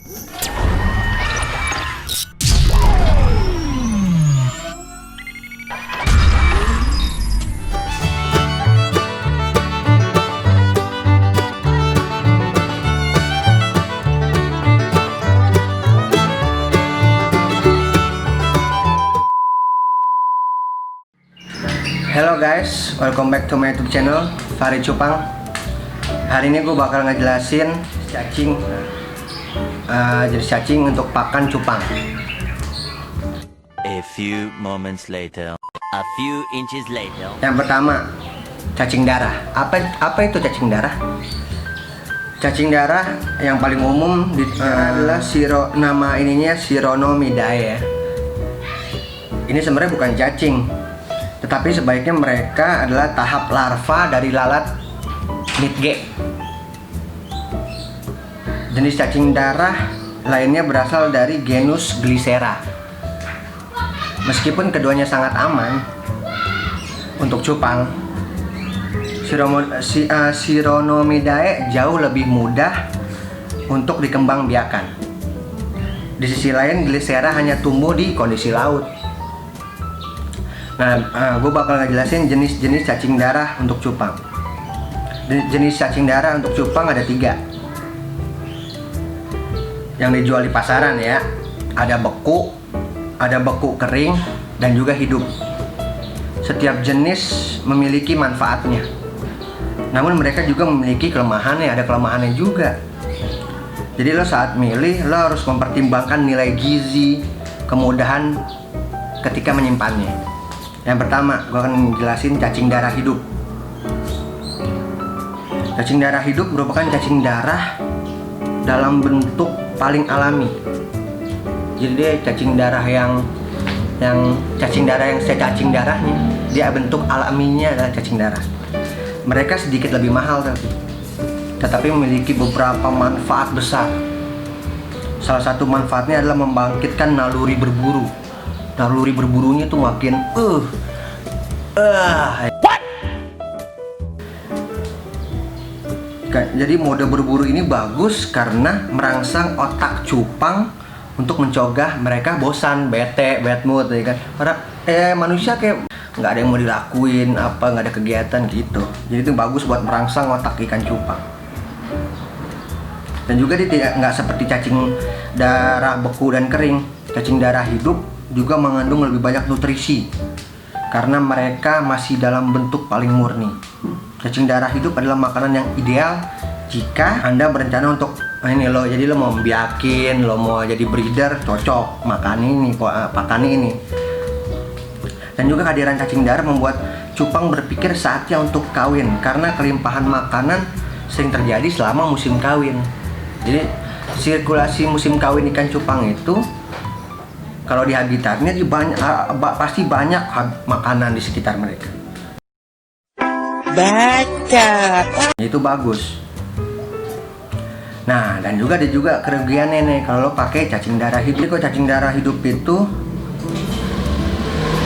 Hello guys, welcome back to my YouTube channel Fahri Cupang. Hari ini gue bakal ngejelasin cacing, jenis cacing untuk pakan cupang. A few moments later, a few inches later. Yang pertama, cacing darah. Apa itu cacing darah? Cacing darah yang paling umum adalah nama ininya Chironomidae. Ini sebenarnya bukan cacing, tetapi sebaiknya mereka adalah tahap larva dari lalat nidge. Jenis cacing darah lainnya berasal dari genus Glycera. Meskipun keduanya sangat aman untuk cupang, Chironomidae jauh lebih mudah untuk dikembangbiakan. Di sisi lain, Glycera hanya tumbuh di kondisi laut. Nah, gue bakal ngejelasin jenis-jenis cacing darah untuk cupang. Jenis cacing darah untuk cupang ada 3 yang dijual di pasaran ya. Ada beku kering, dan juga hidup. Setiap jenis memiliki manfaatnya. Namun mereka juga memiliki kelemahannya, ada kelemahannya juga. Jadi lo saat milih, lo harus mempertimbangkan nilai gizi, kemudahan ketika menyimpannya. Yang pertama, gue akan menjelasin cacing darah hidup. Cacing darah hidup merupakan cacing darah dalam bentuk paling alami. Jadi dia cacing darah yang cacing darahnya, dia bentuk alaminya adalah cacing darah. Mereka sedikit lebih mahal tetapi memiliki beberapa manfaat besar. Salah satu manfaatnya adalah membangkitkan naluri berburu. Naluri berburunya tuh makin What? Jadi mode berburu ini bagus karena merangsang otak cupang untuk mencegah mereka bosan, bete, bad mood ya kan. Karena manusia kayak nggak ada yang mau dilakuin, nggak ada kegiatan gitu. Jadi itu bagus buat merangsang otak ikan cupang. Dan juga dia nggak seperti cacing darah beku dan kering. Cacing darah hidup juga mengandung lebih banyak nutrisi karena mereka masih dalam bentuk paling murni. Cacing darah hidup adalah makanan yang ideal jika Anda berencana untuk jadi lo mau biakin, lo mau jadi breeder, cocok makan ini. Dan juga kehadiran cacing darah membuat cupang berpikir saatnya untuk kawin karena kelimpahan makanan sering terjadi selama musim kawin. Jadi sirkulasi musim kawin ikan cupang itu, kalau di habitatnya pasti banyak makanan di sekitar mereka. Baca. Itu bagus. Nah, dan juga ada kerugiannya nih kalau lo pakai cacing darah hidup. Kalau cacing darah hidup itu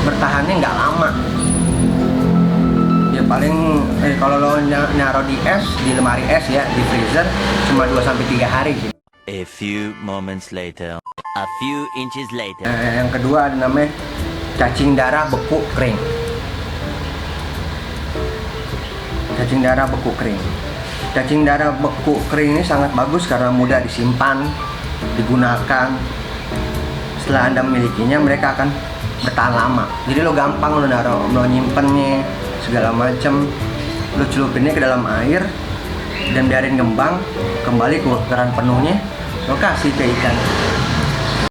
bertahannya nggak lama. Ya paling kalau lo nyaro di lemari es ya, di freezer cuma 2-3 hari gitu. A few moments later, a few inches later. Yang kedua ada namanya cacing darah beku kering. Cacing darah beku kering. Cacing darah beku kering ini sangat bagus karena mudah disimpan, digunakan. Setelah Anda memilikinya, mereka akan bertahan lama. Jadi lo gampang lo nyimpennya segala macam. Lo celupinnya ke dalam air dan biarin ngembang, kembali ke ukuran penuhnya, lo kasih ke ikan.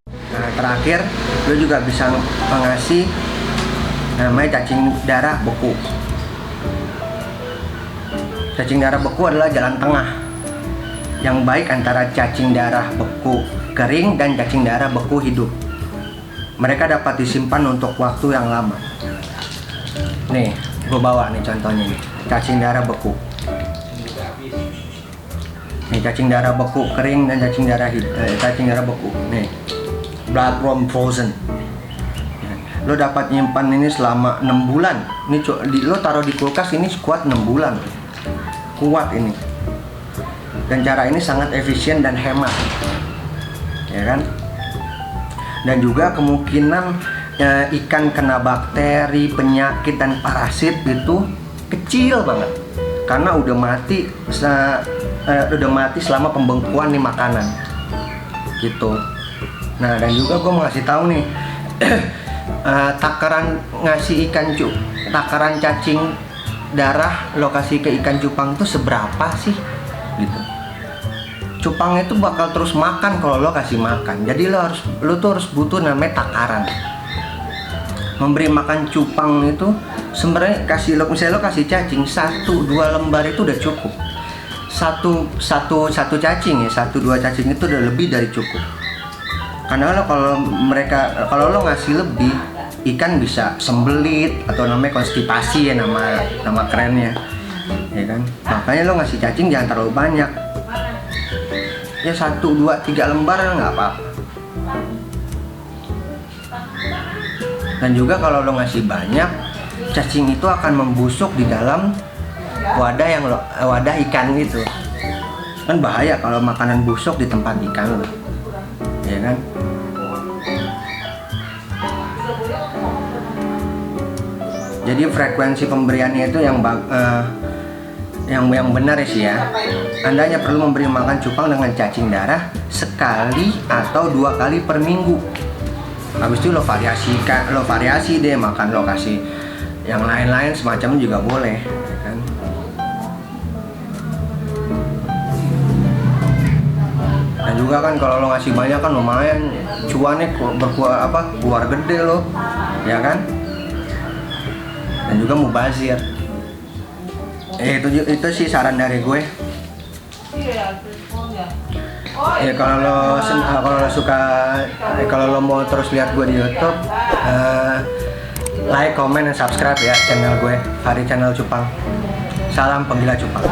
Nah, terakhir lo juga bisa mengasih namanya cacing darah beku. Cacing darah beku adalah jalan tengah yang baik antara cacing darah beku kering dan cacing darah beku hidup. Mereka dapat disimpan untuk waktu yang lama. Nih, gue bawa nih contohnya nih, cacing darah beku. Nih cacing darah beku kering dan cacing darah beku. Nih, bloodworm frozen. Lo dapat nyimpan ini selama 6 bulan. Ini lo taruh di kulkas ini kuat 6 bulan. Kuat ini. Dan cara ini sangat efisien dan hemat. ya kan. Dan juga kemungkinan ikan kena bakteri, penyakit dan parasit itu kecil banget karena udah mati selama pembengkuan nih makanan gitu. Nah, dan juga gue mau ngasih tahu nih takaran ngasih takaran cacing darah lo kasih ke ikan cupang tuh seberapa sih gitu. Cupang itu bakal terus makan kalau lo kasih makan. Jadi lo tuh harus butuh namanya takaran. Memberi makan cupang itu sebenarnya misalnya lo kasih cacing 1-2 lembar itu udah cukup. Satu cacing ya, 1-2 cacing itu udah lebih dari cukup. Karena kalau lo ngasih lebih, ikan bisa sembelit atau namanya konstipasi ya, nama kerennya, ya kan. Makanya lo ngasih cacing jangan terlalu banyak. Ya 1-2-3 lembar nggak apa-apa. Dan juga kalau lo ngasih banyak, cacing itu akan membusuk di dalam wadah ikan itu. Kan bahaya kalau makanan busuk di tempat ikan lo, ya kan. Jadi frekuensi pemberiannya itu yang benar ya sih ya. Anda hanya perlu memberi makan cupang dengan cacing darah sekali atau 2 kali per minggu. Habis itu lo variasi deh makan, lo kasih yang lain-lain semacam juga boleh, ya kan? Dan juga kan kalau lo ngasih banyak kan lumayan cuannya keluar gede lo, ya kan? Dan juga mubazir. Itu sih saran dari gue. Ya kalau lo suka, kalau lo mau terus lihat gue di YouTube, like, comment, dan subscribe ya channel gue, Fahri Channel Cupang. Salam penggila cupang.